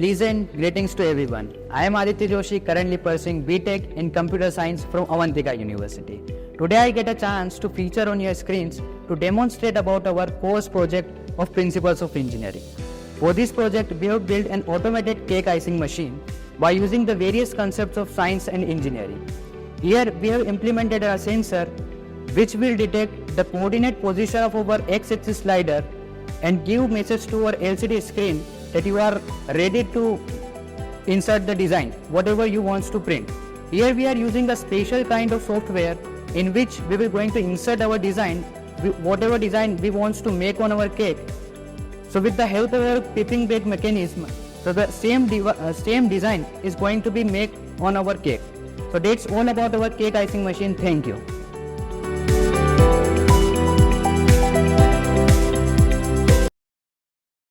Pleasant greetings to everyone. I am Aditya Joshi, currently pursuing B.Tech in Computer Science from Avantika University. Today I get a chance to feature on your screens to demonstrate about our course project of Principles of Engineering. For this project, we have built an automated cake icing machine by using the various concepts of science and engineering. Here we have implemented a sensor which will detect the coordinate position of our x-axis slider and give message to our LCD screen that you are ready to insert the design, whatever you want to print. Here we are using a special kind of software in which we will going to insert our design, whatever design we want to make on our cake. So with the help of our pipping bake mechanism, so the same design is going to be made on our cake. So that's all about our cake icing machine. Thank you.